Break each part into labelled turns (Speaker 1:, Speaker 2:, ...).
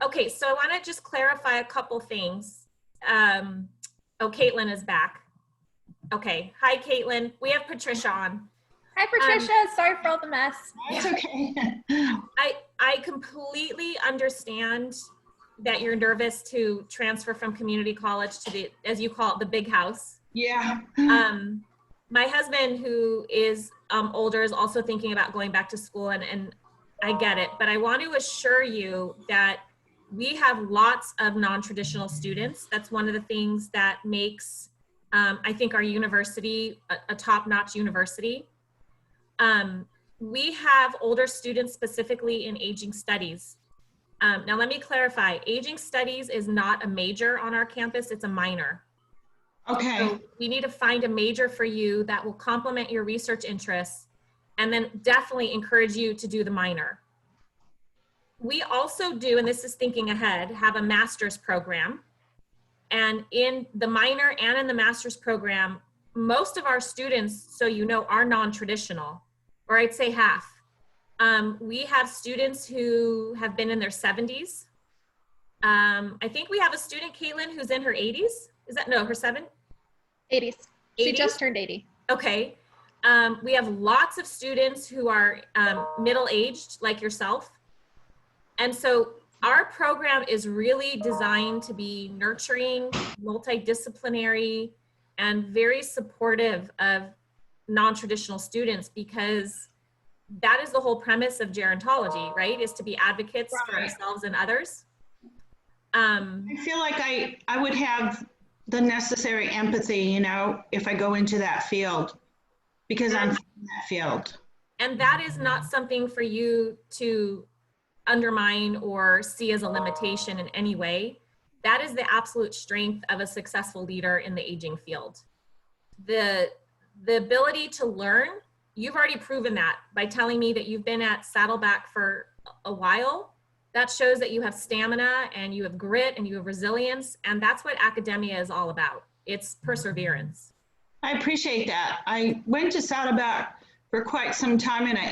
Speaker 1: Okay, so I want to just clarify a couple things. Oh, Caitlin is back. Okay, hi Caitlin. We have Patricia on.
Speaker 2: Hi Patricia, sorry for all the mess.
Speaker 3: That's okay.
Speaker 1: I completely understand that you're nervous to transfer from community college to the, as you call it, the big house.
Speaker 3: Yeah.
Speaker 1: My husband, who is older, is also thinking about going back to school, and I get it, but I want to assure you that we have lots of non-traditional students. That's one of the things that makes, I think, our university a top-notch university. We have older students specifically in aging studies. Now let me clarify, aging studies is not a major on our campus, it's a minor.
Speaker 3: Okay.
Speaker 1: So we need to find a major for you that will complement your research interests, and then definitely encourage you to do the minor. We also do, and this is thinking ahead, have a master's program. And in the minor and in the master's program, most of our students, so you know, are non-traditional, or I'd say half. We have students who have been in their 70s. I think we have a student, Caitlin, who's in her 80s. Is that, no, her
Speaker 2: 80s. She just turned 80.
Speaker 1: Okay. We have lots of students who are middle-aged, like yourself. And so our program is really designed to be nurturing, multidisciplinary, and very supportive of non-traditional students, because that is the whole premise of gerontology, right? Is to be advocates for ourselves and others.
Speaker 3: I feel like I would have the necessary empathy, you know, if I go into that field, because I'm from that field.
Speaker 1: And that is not something for you to undermine or see as a limitation in any way. That is the absolute strength of a successful leader in the aging field. The ability to learn, you've already proven that by telling me that you've been at Saddleback for a while. That shows that you have stamina and you have grit and you have resilience, and that's what academia is all about. It's perseverance.
Speaker 3: I appreciate that. I went to Saddleback for quite some time, and I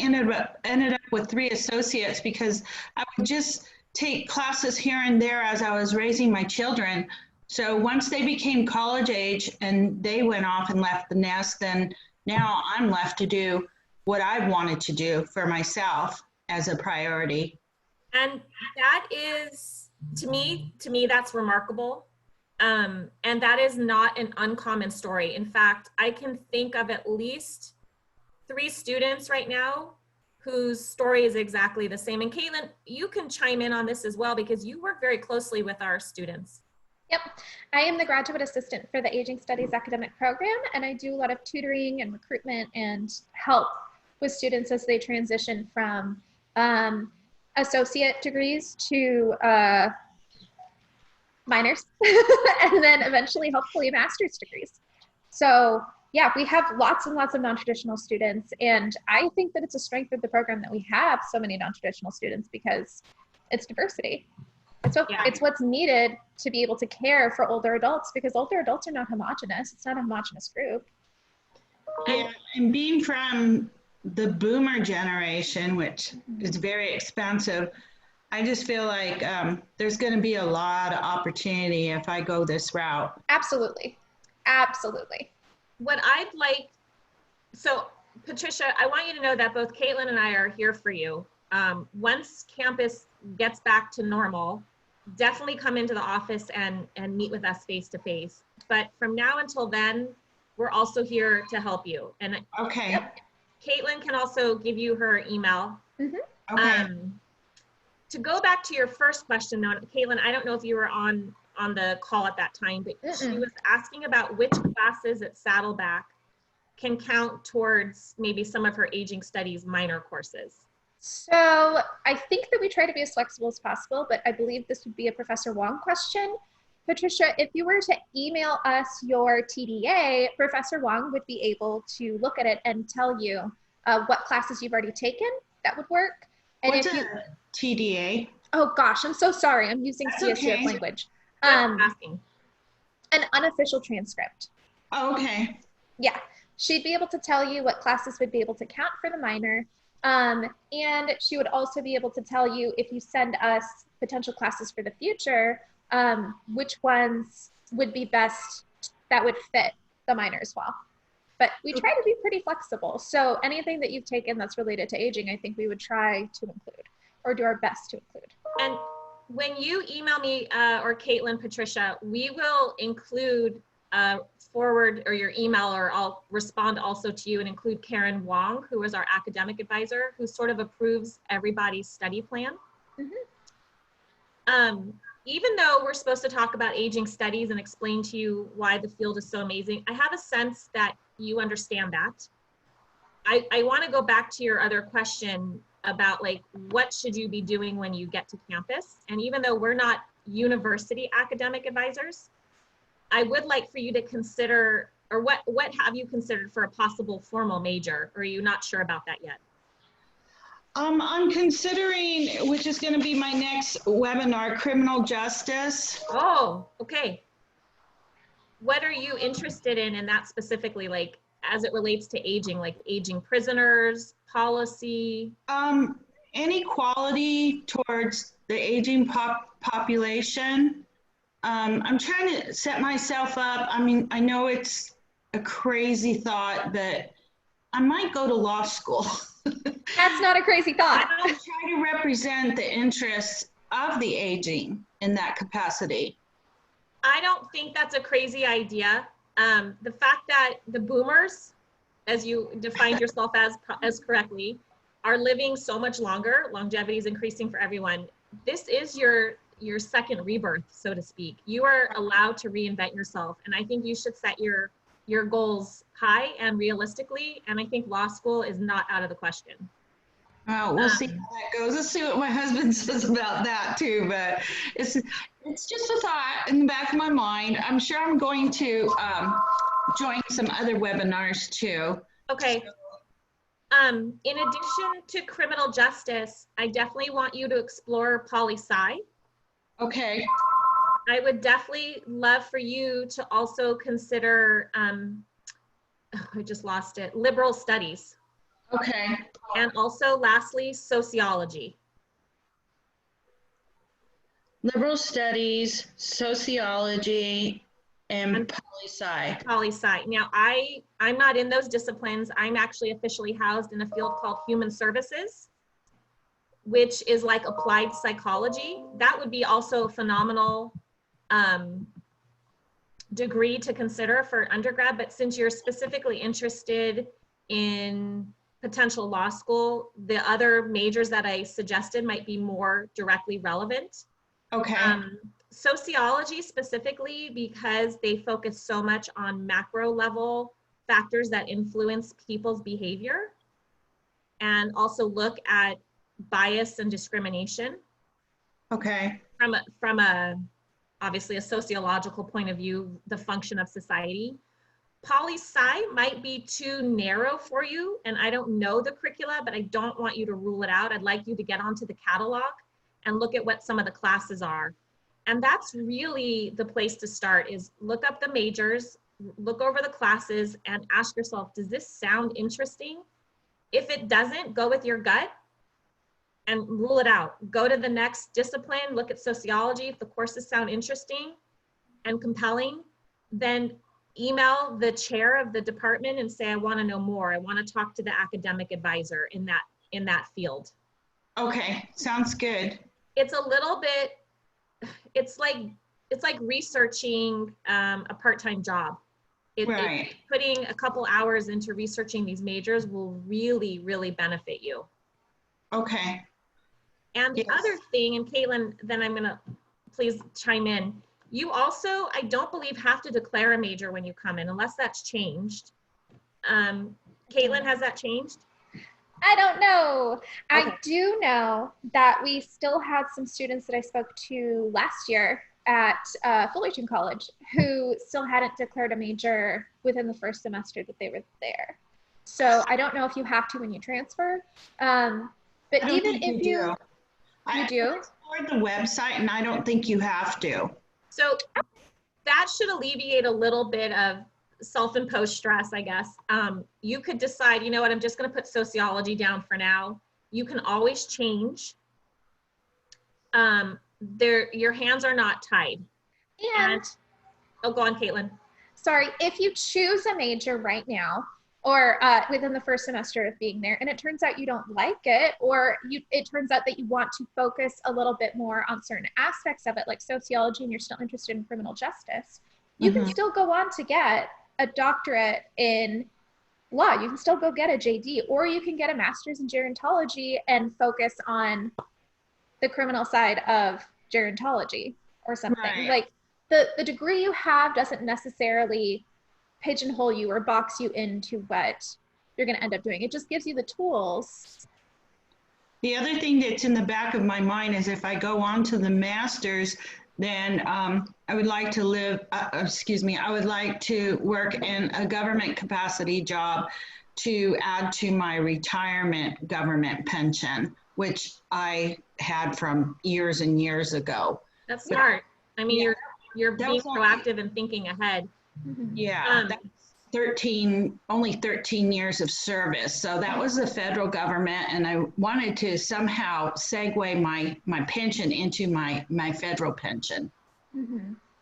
Speaker 3: ended up with 3 associates because I would just take classes here and there as I was raising my children. So once they became college age and they went off and left the nest, then now I'm left to do what I wanted to do for myself as a priority.
Speaker 1: And that is, to me, that's remarkable. And that is not an uncommon story. In fact, I can think of at least 3 students right now whose story is exactly the same. And Caitlin, you can chime in on this as well, because you work very closely with our students.
Speaker 2: Yep, I am the graduate assistant for the Aging Studies academic program, and I do a lot of tutoring and recruitment and help with students as they transition from associate degrees to minors, and then eventually, hopefully, master's degrees. So yeah, we have lots and lots of non-traditional students, and I think that it's a strength of the program that we have so many non-traditional students, because it's diversity. It's what's needed to be able to care for older adults, because older adults are not homogenous. It's not a homogenous group.
Speaker 3: Yeah, and being from the boomer generation, which is very expensive, I just feel like there's going to be a lot of opportunity if I go this route.
Speaker 2: Absolutely. Absolutely.
Speaker 1: What I'd like, so Patricia, I want you to know that both Caitlin and I are here for you. Once campus gets back to normal, definitely come into the office and meet with us face to face. But from now until then, we're also here to help you. And
Speaker 3: okay.
Speaker 1: Caitlin can also give you her email.
Speaker 2: Mm-hmm.
Speaker 3: Okay.
Speaker 1: To go back to your first question though, Caitlin, I don't know if you were on the call at that time, but she was asking about which classes at Saddleback can count towards maybe some of her aging studies minor courses.
Speaker 2: So I think that we try to be as flexible as possible, but I believe this would be a Professor Wong question. Patricia, if you were to email us your TDA, Professor Wong would be able to look at it and tell you what classes you've already taken. That would work. And
Speaker 3: What's
Speaker 2: if you,
Speaker 3: a TDA?
Speaker 2: Oh gosh, I'm so sorry. I'm using CSUF
Speaker 3: okay.
Speaker 2: language.
Speaker 1: Asking.
Speaker 2: An unofficial transcript.
Speaker 3: Oh, okay.
Speaker 2: Yeah, she'd be able to tell you what classes would be able to count for the minor. And she would also be able to tell you, if you send us potential classes for the future, which ones would be best that would fit the minor as well. But we try to be pretty flexible. So anything that you've taken that's related to aging, I think we would try to include or do our best to include.
Speaker 1: And when you email me or Caitlin, Patricia, we will include forward or your email, or I'll respond also to you and include Karen Wong, who is our academic advisor, who sort of approves everybody's study plan. Even though we're supposed to talk about aging studies and explain to you why the field is so amazing, I have a sense that you understand that. I want to go back to your other question about like, what should you be doing when you get to campus? And even though we're not university academic advisors, I would like for you to consider, or what have you considered for a possible formal major? Or are you not sure about that yet?
Speaker 3: I'm considering, which is going to be my next webinar, criminal justice.
Speaker 1: Oh, okay. What are you interested in that specifically, like as it relates to aging, like aging prisoners, policy?
Speaker 3: Inequality towards the aging population. I'm trying to set myself up. I mean, I know it's a crazy thought, but I might go to law school.
Speaker 2: That's not a crazy thought.
Speaker 3: I'll try to represent the interests of the aging in that capacity.
Speaker 1: I don't think that's a crazy idea. The fact that the boomers, as you defined yourself as correctly, are living so much longer, longevity is increasing for everyone. This is your second rebirth, so to speak. You are allowed to reinvent yourself. And I think you should set your goals high and realistically. And I think law school is not out of the question.
Speaker 3: Oh, we'll see how that goes. Let's see what my husband says about that too. But it's just a thought in the back of my mind. I'm sure I'm going to join some other webinars too.
Speaker 1: Okay. In addition to criminal justice, I definitely want you to explore poli-sci.
Speaker 3: Okay.
Speaker 1: I would definitely love for you to also consider, I just lost it, liberal studies.
Speaker 3: Okay.
Speaker 1: And also lastly, sociology.
Speaker 3: Liberal studies, sociology, and poli-sci.
Speaker 1: Poli-sci. Now, I'm not in those disciplines. I'm actually officially housed in a field called human services, which is like applied psychology. That would be also a phenomenal degree to consider for undergrad. But since you're specifically interested in potential law school, the other majors that I suggested might be more directly relevant.
Speaker 3: Okay.
Speaker 1: Sociology specifically, because they focus so much on macro level factors that influence people's behavior, and also look at bias and discrimination.
Speaker 3: Okay.
Speaker 1: From a obviously a sociological point of view, the function of society. Poli-sci might be too narrow for you, and I don't know the curricula, but I don't want you to rule it out. I'd like you to get onto the catalog and look at what some of the classes are. And that's really the place to start, is look up the majors, look over the classes, and ask yourself, does this sound interesting? If it doesn't, go with your gut and rule it out. Go to the next discipline, look at sociology. If the courses sound interesting and compelling, then email the chair of the department and say, I want to know more. I want to talk to the academic advisor in that field.
Speaker 3: Okay, sounds good.
Speaker 1: It's a little bit, it's like researching a part-time job.
Speaker 3: Right.
Speaker 1: Putting a couple hours into researching these majors will really, really benefit you.
Speaker 3: Okay.
Speaker 1: And the other thing, and Caitlin, then I'm gonna please chime in. You also, I don't believe, have to declare a major when you come in, unless that's changed. Caitlin, has that changed?
Speaker 2: I don't know.
Speaker 1: Okay.
Speaker 2: I do know that we still had some students that I spoke to last year at Fullerton College who still hadn't declared a major within the first semester that they were there. So I don't know if you have to when you transfer. But even if you do?
Speaker 3: I explored the website and I don't think you have to.
Speaker 1: So that should alleviate a little bit of self-imposed stress, I guess. You could decide, you know what, I'm just going to put sociology down for now. You can always change. Your hands are not tied.
Speaker 2: And
Speaker 1: oh, go on, Caitlin.
Speaker 2: Sorry, if you choose a major right now, or within the first semester of being there, and it turns out you don't like it, or it turns out that you want to focus a little bit more on certain aspects of it, like sociology, and you're still interested in criminal justice, you can still go on to get a doctorate in law. You can still go get a JD, or you can get a master's in gerontology and focus on the criminal side of gerontology or something.
Speaker 3: Right.
Speaker 2: Like the degree you have doesn't necessarily pigeonhole you or box you into what you're going to end up doing. It just gives you the tools.
Speaker 3: The other thing that's in the back of my mind is if I go on to the master's, then I would like to I would like to work in a government capacity job to add to my retirement government pension, which I had from years and years ago.
Speaker 1: That's smart. I mean,
Speaker 3: Yeah.
Speaker 1: you're being proactive and thinking ahead.
Speaker 3: Yeah, that's only 13 years of service. So that was the federal government, and I wanted to somehow segue my pension into my federal pension.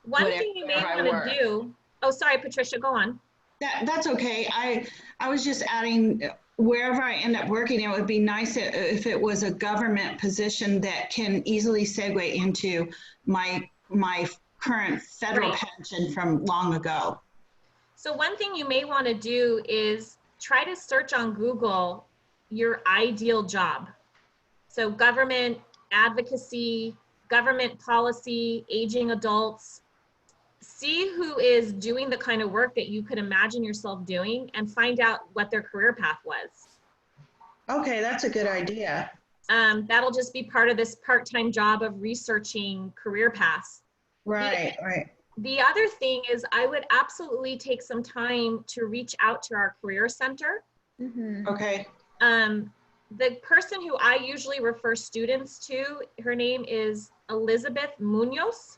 Speaker 1: One thing you may want to do, oh, sorry, Patricia, go on.
Speaker 3: That's okay. I was just adding, wherever I end up working, it would be nice if it was a government position that can easily segue into my current federal pension from long ago.
Speaker 1: So one thing you may want to do is try to search on Google your ideal job. So government advocacy, government policy, aging adults. See who is doing the kind of work that you could imagine yourself doing and find out what their career path was.
Speaker 3: Okay, that's a good idea.
Speaker 1: That'll just be part of this part-time job of researching career paths.
Speaker 3: Right.
Speaker 1: The other thing is I would absolutely take some time to reach out to our career center.
Speaker 3: Okay.
Speaker 1: The person who I usually refer students to, her name is Elizabeth Munoz.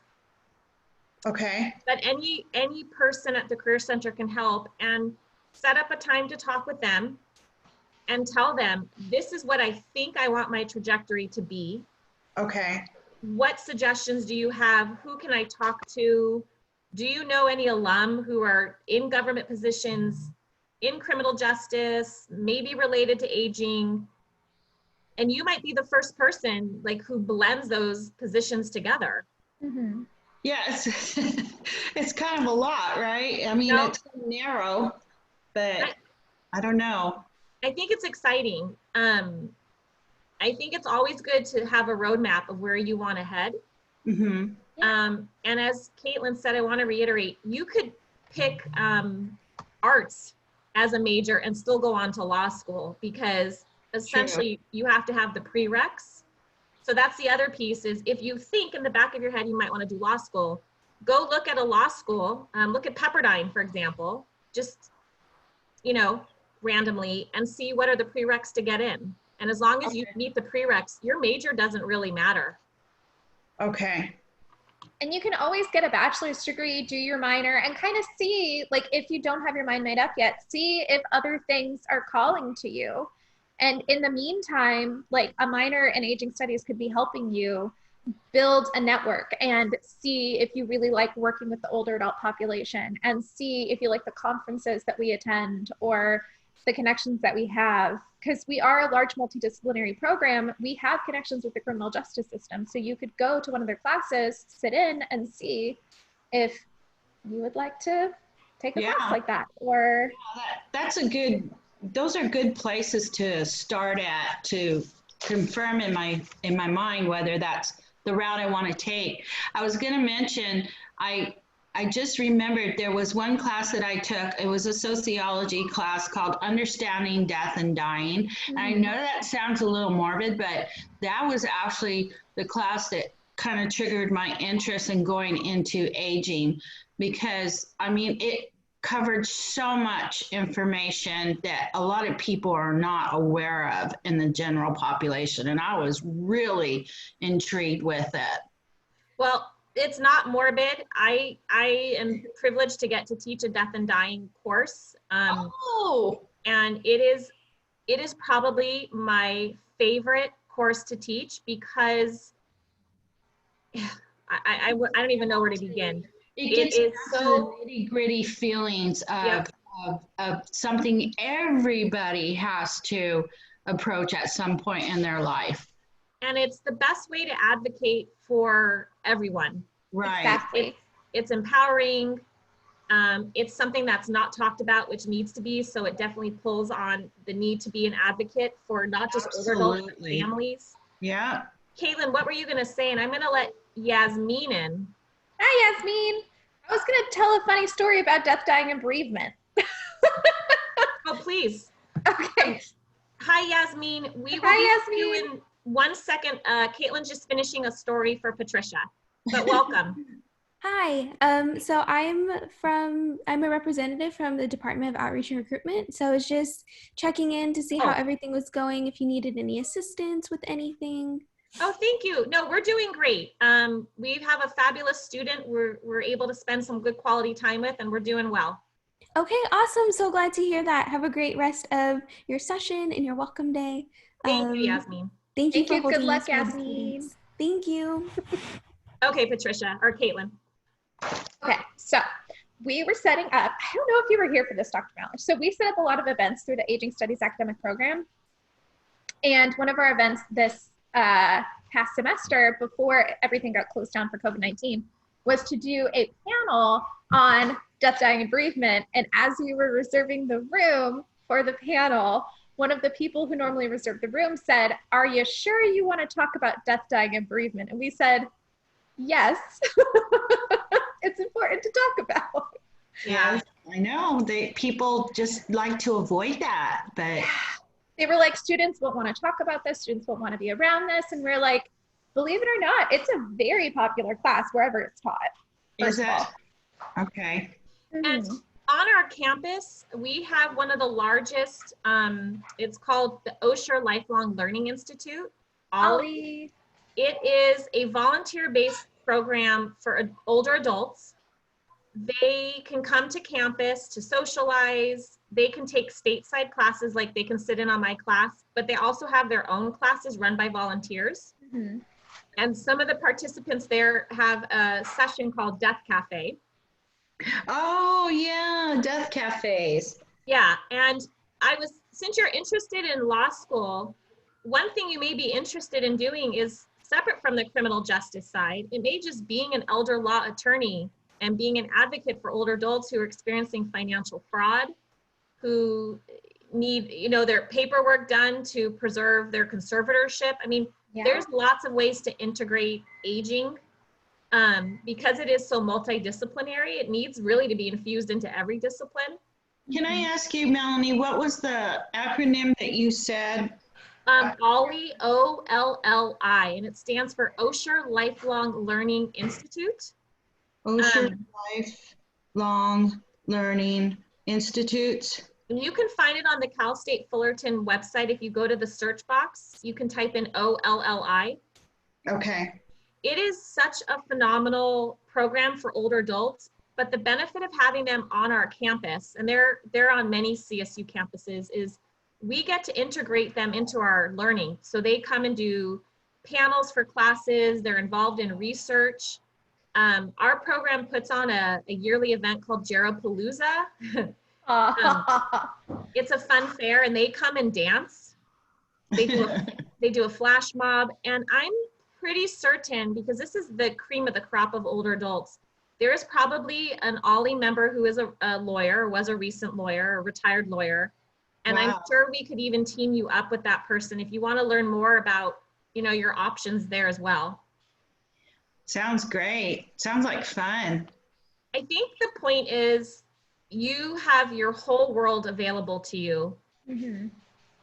Speaker 3: Okay.
Speaker 1: But any person at the career center can help, and set up a time to talk with them and tell them, this is what I think I want my trajectory to be.
Speaker 3: Okay.
Speaker 1: What suggestions do you have? Who can I talk to? Do you know any alum who are in government positions, in criminal justice, maybe related to aging? And you might be the first person who blends those positions together.
Speaker 3: Yeah, it's kind of a lot, right? I mean, it's narrow, but I don't know.
Speaker 1: I think it's exciting. I think it's always good to have a roadmap of where you want to head. And as Caitlin said, I want to reiterate, you could pick arts as a major and still go on to law school, because essentially you have to have the prereqs. So that's the other piece, is if you think in the back of your head you might want to do law school, go look at a law school, look at Pepperdine, for example, just, randomly, and see what are the prereqs to get in. And as long as you meet the prereqs, your major doesn't really matter.
Speaker 3: Okay.
Speaker 2: And you can always get a bachelor's degree, do your minor, and kind of see, if you don't have your mind made up yet, see if other things are calling to you. And in the meantime, a minor in aging studies could be helping you build a network and see if you really like working with the older adult population, and see if you like the conferences that we attend or the connections that we have. Because we are a large multidisciplinary program, we have connections with the criminal justice system. So you could go to one of their classes, sit in, and see if you would like to take a class like that. Or
Speaker 3: those are good places to start at, to confirm in my mind whether that's the route I want to take. I was going to mention, I just remembered there was one class that I took. It was a sociology class called Understanding Death and Dying. And I know that sounds a little morbid, but that was actually the class that kind of triggered my interest in going into aging, because it covered so much information that a lot of people are not aware of in the general population. And I was really intrigued with it.
Speaker 1: Well, It's not morbid. I am privileged to get to teach a death and dying course. And it is probably my favorite course to teach because I don't even know where to begin.
Speaker 3: It gets
Speaker 1: is
Speaker 3: so nitty gritty feelings
Speaker 1: Yep.
Speaker 3: of something everybody has to approach at some point in their life.
Speaker 1: And it's the best way to advocate for everyone.
Speaker 3: Right.
Speaker 2: Exactly.
Speaker 1: It's empowering. It's something that's not talked about, which needs to be. So it definitely pulls on the need to be an advocate for not just older adults, but families.
Speaker 3: Yeah.
Speaker 1: Caitlin, what were you going to say? And I'm going to let Yasmin in.
Speaker 2: Hi, Yasmin. I was going to tell a funny story about death, dying, and bereavement.
Speaker 1: Oh, please.
Speaker 2: Okay.
Speaker 1: Hi, Yasmin. We will
Speaker 2: Hi,
Speaker 1: be with you in 1 second. Caitlin's just finishing a story for Patricia, but welcome.
Speaker 4: Hi, so I'm a representative from the Department of Outreach and Recruitment. So I was just checking in to see how everything was going, if you needed any assistance with anything.
Speaker 1: Oh, thank you. No, we're doing great. We have a fabulous student we're able to spend some good quality time with, and we're doing well.
Speaker 4: Okay, awesome. So glad to hear that. Have a great rest of your session and your welcome day.
Speaker 1: Thank you, Yasmin.
Speaker 4: Thank you for holding
Speaker 2: Good luck,
Speaker 4: this for the
Speaker 2: Yasmin.
Speaker 4: students. Thank you.
Speaker 1: Okay, Patricia or Caitlin.
Speaker 2: Okay, so we were setting up, I don't know if you were here for this, Dr. Malish. So we set up a lot of events through the Aging Studies academic program. And one of our events this past semester, before everything got closed down for COVID-19, was to do a panel on death, dying, and bereavement. And as we were reserving the room for the panel, one of the people who normally reserved the room said, "Are you sure you want to talk about death, dying, and bereavement?" And we said, "Yes." It's important to talk about.
Speaker 3: Yeah, I know. People just like to avoid that, but
Speaker 2: they were like, students won't want to talk about this, students won't want to be around this. And we're like, believe it or not, it's a very popular class wherever it's taught.
Speaker 3: Is it? Okay.
Speaker 1: And on our campus, we have one of the largest, it's called the Osher Lifelong Learning Institute, OLLI. It is a volunteer-based program for older adults. They can come to campus to socialize. They can take stateside classes, like they can sit in on my class, but they also have their own classes run by volunteers.
Speaker 2: Mm-hmm.
Speaker 1: And some of the participants there have a session called Death Cafe.
Speaker 3: Oh yeah, death cafes.
Speaker 1: Yeah, and since you're interested in law school, one thing you may be interested in doing is separate from the criminal justice side. It may just being an elder law attorney and being an advocate for older adults who are experiencing financial fraud, who need, their paperwork done to preserve their conservatorship. I mean, there's lots of ways to integrate aging. Because it is so multidisciplinary, it needs really to be infused into every discipline.
Speaker 3: Can I ask you, Melanie, what was the acronym that you said?
Speaker 1: OLLI, O-L-L-I, and it stands for Osher Lifelong Learning Institute.
Speaker 3: Osher Lifelong Learning Institute.
Speaker 1: And you can find it on the Cal State Fullerton website. If you go to the search box, you can type in OLLI.
Speaker 3: Okay.
Speaker 1: It is such a phenomenal program for older adults, but the benefit of having them on our campus, and they're on many CSU campuses, is we get to integrate them into our learning. So they come and do panels for classes, they're involved in research. Our program puts on a yearly event called Jarapalooza. It's a fun fair, and they come and dance. They do a flash mob, and I'm pretty certain, because this is the cream of the crop of older adults, there is probably an OLLI member who is a lawyer, or was a recent lawyer, or retired lawyer. And I'm sure we could even team you up with that person if you want to learn more about, your options there as well.
Speaker 3: Sounds great. Sounds like fun.
Speaker 1: I think the point is you have your whole world available to you.
Speaker 2: Mm-hmm.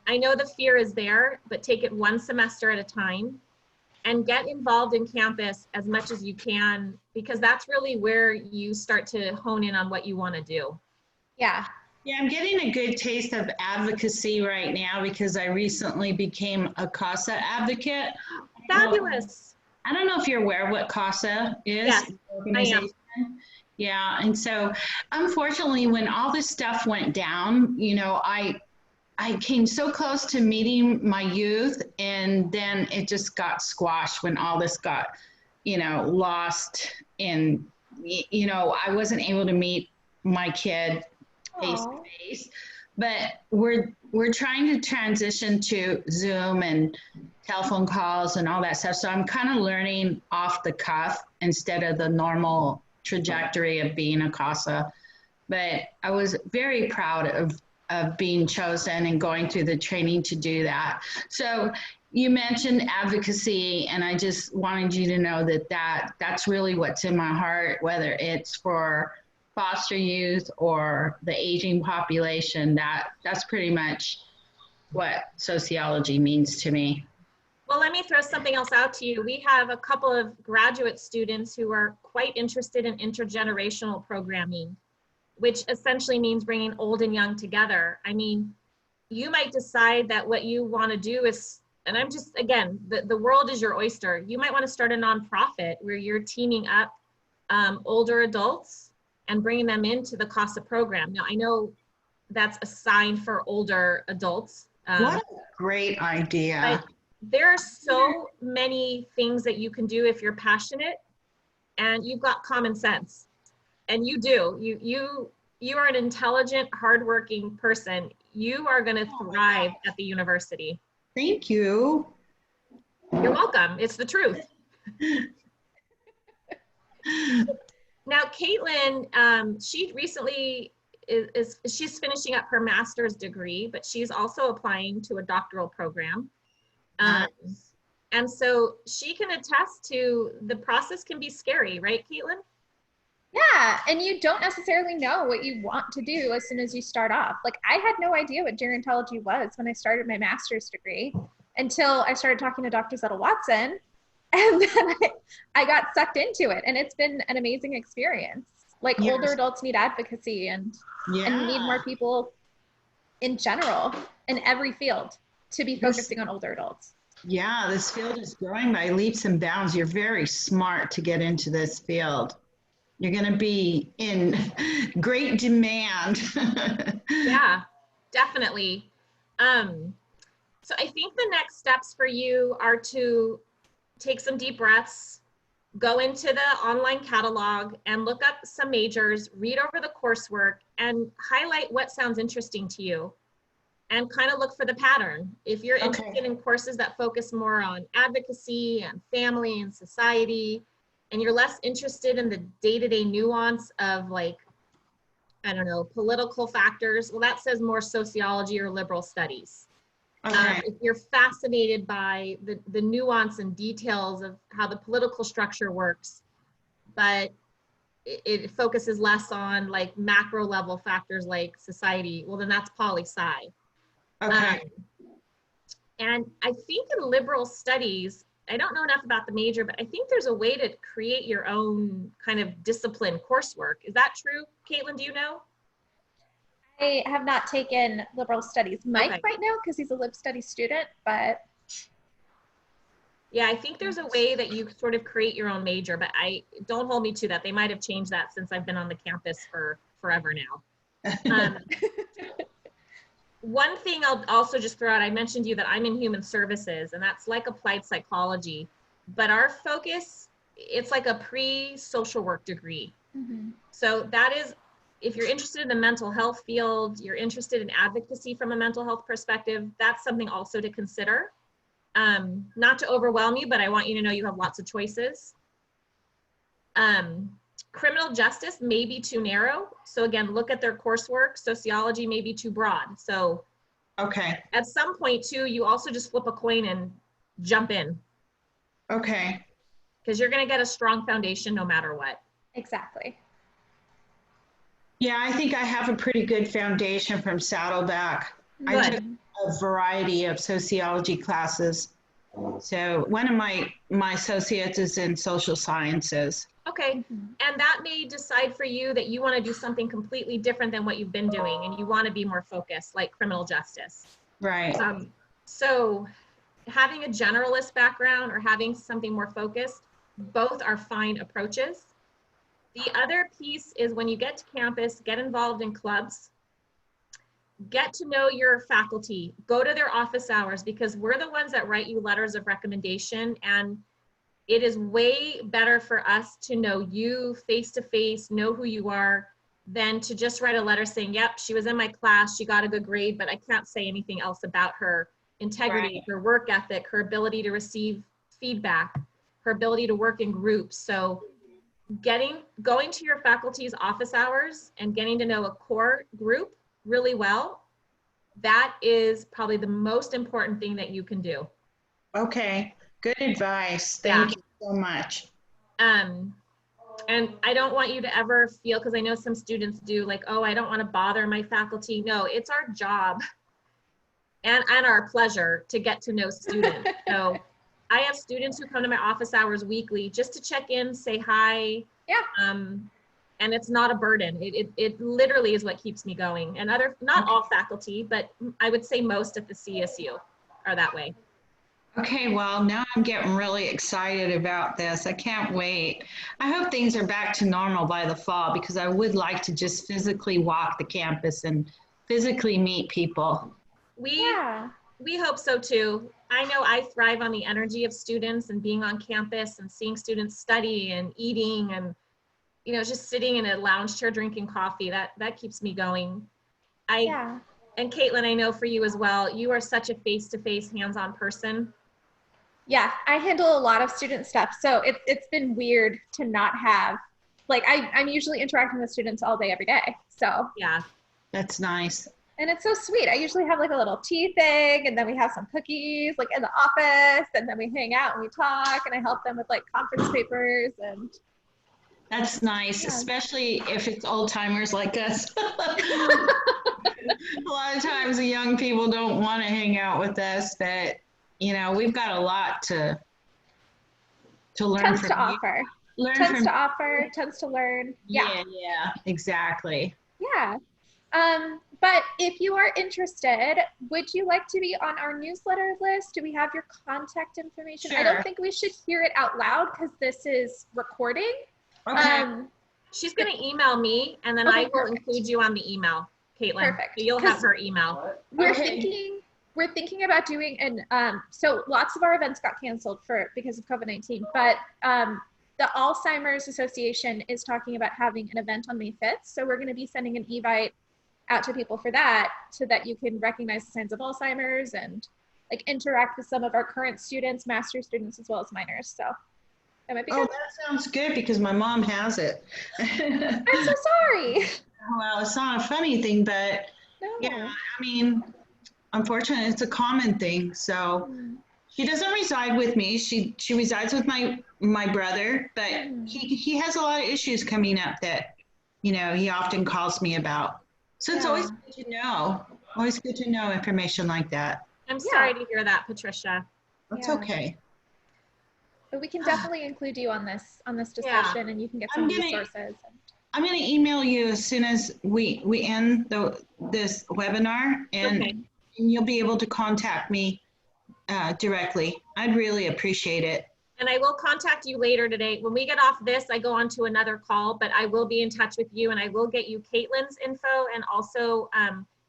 Speaker 1: I know the fear is there, but take it one semester at a time and get involved in campus as much as you can, because that's really where you start to hone in on what you want to do.
Speaker 2: Yeah.
Speaker 3: Yeah, I'm getting a good taste of advocacy right now because I recently became a CASA advocate.
Speaker 1: Fabulous.
Speaker 3: I don't know if you're aware of what CASA is.
Speaker 1: Yes, I am.
Speaker 3: Yeah, and so unfortunately, when all this stuff went down, I came so close to meeting my youth, and then it just got squashed when all this got, lost. And I wasn't able to meet my kid face to
Speaker 2: Aw.
Speaker 3: face. But we're trying to transition to Zoom and telephone calls and all that stuff. So I'm kind of learning off the cuff instead of the normal trajectory of being a CASA. But I was very proud of being chosen and going through the training to do that. So you mentioned advocacy, and I just wanted you to know that's really what's in my heart, whether it's for foster youth or the aging population. That's pretty much what sociology means to me.
Speaker 1: Well, let me throw something else out to you. We have a couple of graduate students who are quite interested in intergenerational programming, which essentially means bringing old and young together. I mean, you might decide that what you want to do is, and I'm just, again, the world is your oyster. You might want to start a nonprofit where you're teaming up older adults and bringing them into the CASA program. Now, I know that's assigned for older adults.
Speaker 3: What a great idea.
Speaker 1: But there are so many things that you can do if you're passionate and you've got common sense. And you do. You are an intelligent, hardworking person. You are going to thrive at the university.
Speaker 3: Thank you.
Speaker 1: You're welcome. It's the truth. Now, Caitlin, she recently she's finishing up her master's degree, but she's also applying to a doctoral program. And so she can attest to the process can be scary, right, Caitlin?
Speaker 2: Yeah, and you don't necessarily know what you want to do as soon as you start off. Like, I had no idea what gerontology was when I started my master's degree until I started talking to Dr. Zettel Watson, and then I got sucked into it, and it's been an amazing experience. Like,
Speaker 3: Yes.
Speaker 2: older adults need advocacy and need more people in general in every field to be focusing on older adults.
Speaker 3: Yeah, this field is growing by leaps and bounds. You're very smart to get into this field. You're going to be in great demand.
Speaker 1: Yeah, definitely. So I think the next steps for you are to take some deep breaths, go into the online catalog and look up some majors, read over the coursework, and highlight what sounds interesting to you, and kind of look for the pattern. If you're interested in courses that focus more on advocacy and family and society, and you're less interested in the day-to-day nuance of, like, I don't know, political factors, well, that says more sociology or liberal studies. If you're fascinated by the nuance and details of how the political structure works, but it focuses less on like macro level factors like society, well, then that's poli-sci. And I think in liberal studies, I don't know enough about the major, but I think there's a way to create your own kind of discipline coursework. Is that true? Caitlin, do you know?
Speaker 2: I have not taken liberal studies. Mike right now, because he's a lib studies student, but.
Speaker 1: Yeah, I think there's a way that you sort of create your own major, but don't hold me to that. They might have changed that since I've been on the campus for forever now. One thing I'll also just throw out, I mentioned to you that I'm in human services, and that's like applied psychology, but our focus, it's like a pre-social work degree. Mm-hmm. So that is, if you're interested in the mental health field, you're interested in advocacy from a mental health perspective, that's something also to consider. Not to overwhelm you, but I want you to know you have lots of choices. Criminal justice may be too narrow. So again, look at their coursework. Sociology may be too broad. So at some point too, you also just flip a coin and jump in. Because you're going to get a strong foundation no matter what.
Speaker 2: Exactly.
Speaker 3: Yeah, I think I have a pretty good foundation from Saddleback.
Speaker 1: Good.
Speaker 3: I took a variety of sociology classes. So one of my associates is in social sciences.
Speaker 1: Okay, and that may decide for you that you want to do something completely different than what you've been doing, and you want to be more focused, like criminal justice.
Speaker 3: Right.
Speaker 1: So having a generalist background or having something more focused, both are fine approaches. The other piece is when you get to campus, get involved in clubs, get to know your faculty, go to their office hours, because we're the ones that write you letters of recommendation, and it is way better for us to know you face to face, know who you are, than to just write a letter saying, yep, she was in my class, she got a good grade, but I can't say anything else about her integrity,
Speaker 3: Right.
Speaker 1: her work ethic, her ability to receive feedback, her ability to work in groups. So going to your faculty's office hours and getting to know a core group really well, that is probably the most important thing that you can do.
Speaker 3: Okay, good advice.
Speaker 1: Yeah.
Speaker 3: Thank you so much.
Speaker 1: And I don't want you to ever feel, because I know some students do, like, oh, I don't want to bother my faculty. No, it's our job and our pleasure to get to know students. So I have students who come to my office hours weekly just to check in, say hi.
Speaker 2: Yeah.
Speaker 1: And it's not a burden. It literally is what keeps me going. And not all faculty, but I would say most at the CSU are that way.
Speaker 3: Okay, well, now I'm getting really excited about this. I can't wait. I hope things are back to normal by the fall, because I would like to just physically walk the campus and physically meet people.
Speaker 1: We hope so too. I know I thrive on the energy of students and being on campus and seeing students study and eating and, you know, just sitting in a lounge chair drinking coffee. That keeps me going. And Caitlin, I know for you as well, you are such a face-to-face, hands-on person.
Speaker 2: Yeah, I handle a lot of student stuff. So it's been weird to not have, like, I'm usually interacting with students all day, every day. So
Speaker 1: yeah,
Speaker 3: that's nice.
Speaker 2: And it's so sweet. I usually have like a little tea thing, and then we have some cookies like in the office, and then we hang out and we talk, and I help them with like conference papers. And
Speaker 3: that's nice, especially if it's old timers like us. A lot of times the young people don't want to hang out with us, but you know, we've got a lot to learn
Speaker 2: tons
Speaker 3: from
Speaker 2: to
Speaker 3: you.
Speaker 2: offer. Tons to offer, tons to learn.
Speaker 3: Yeah, exactly.
Speaker 2: Yeah. But if you are interested, would you like to be on our newsletter list? Do we have your contact information?
Speaker 3: Sure.
Speaker 2: I don't think we should hear it out loud because this is recording.
Speaker 3: Okay.
Speaker 1: She's going to email me, and then I will include you on the email, Caitlin.
Speaker 2: Perfect.
Speaker 1: So you'll have her email.
Speaker 2: We're thinking about doing so lots of our events got canceled because of COVID-19, but the Alzheimer's Association is talking about having an event on May 5th. So we're going to be sending an evite out to people for that, so that you can recognize the signs of Alzheimer's and like interact with some of our current students, master's students, as well as minors. So that might be good.
Speaker 3: That sounds good, because my mom has it.
Speaker 2: I'm so sorry.
Speaker 3: Well, it's not a funny thing, but yeah, I mean, unfortunately, it's a common thing. So she doesn't reside with me. She resides with my brother, but he has a lot of issues coming up that, you know, he often calls me about. So it's always good to know. Always good to know information like that.
Speaker 1: I'm sorry to hear that, Patricia.
Speaker 3: That's okay.
Speaker 2: But we can definitely include you on this discussion, and you can get some resources.
Speaker 3: I'm going to email you as soon as we end this webinar, and you'll be able to contact me directly. I'd really appreciate it.
Speaker 1: And I will contact you later today. When we get off this, I go on to another call, but I will be in touch with you, and I will get you Caitlin's info and also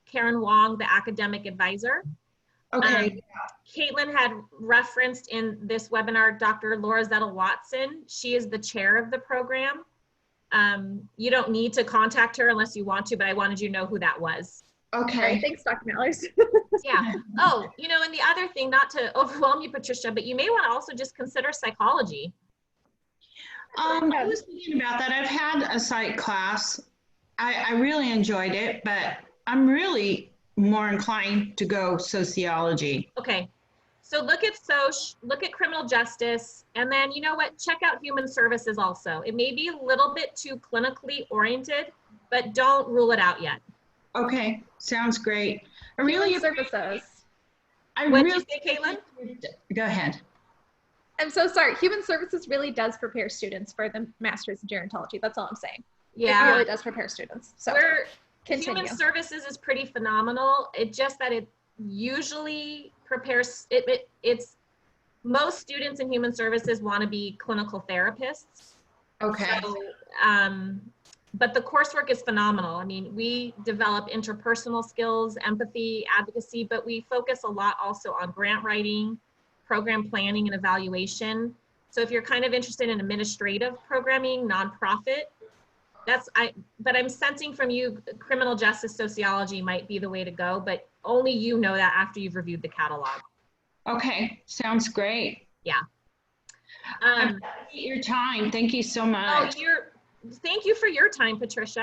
Speaker 1: Karen Wong, the academic advisor.
Speaker 3: Okay.
Speaker 1: Caitlin had referenced in this webinar Dr. Laura Zettel-Watson. She is the chair of the program. You don't need to contact her unless you want to, but I wanted you to know who that was.
Speaker 3: Okay.
Speaker 2: Right, thanks, Dr. Mellers.
Speaker 1: Yeah. Oh, you know, and the other thing, not to overwhelm you, Patricia, but you may want to also just consider psychology.
Speaker 3: I was thinking about that. I've had a psych class. I really enjoyed it, but I'm really more inclined to go sociology.
Speaker 1: Okay. So look at look at criminal justice, and then, you know what, check out human services also. It may be a little bit too clinically oriented, but don't rule it out yet.
Speaker 3: Okay, sounds great.
Speaker 2: Human services.
Speaker 1: What did you say, Caitlin?
Speaker 3: Go ahead.
Speaker 2: I'm so sorry. Human services really does prepare students for the master's in gerontology. That's all I'm saying.
Speaker 1: Yeah.
Speaker 2: It really does prepare students. So
Speaker 1: human services is pretty phenomenal. It just that usually prepares, it's, most students in human services want to be clinical therapists.
Speaker 5: Okay.
Speaker 1: So, but the coursework is phenomenal. I mean, we develop interpersonal skills, empathy, advocacy, but we focus a lot also on grant writing, program planning, and evaluation. So if you're kind of interested in administrative programming, nonprofit, but I'm sensing from you, criminal justice sociology might be the way to go, but only you know that after you've reviewed the catalog.
Speaker 3: Okay, sounds great.
Speaker 1: Yeah.
Speaker 3: I appreciate your time. Thank you so much.
Speaker 1: Thank you for your time, Patricia.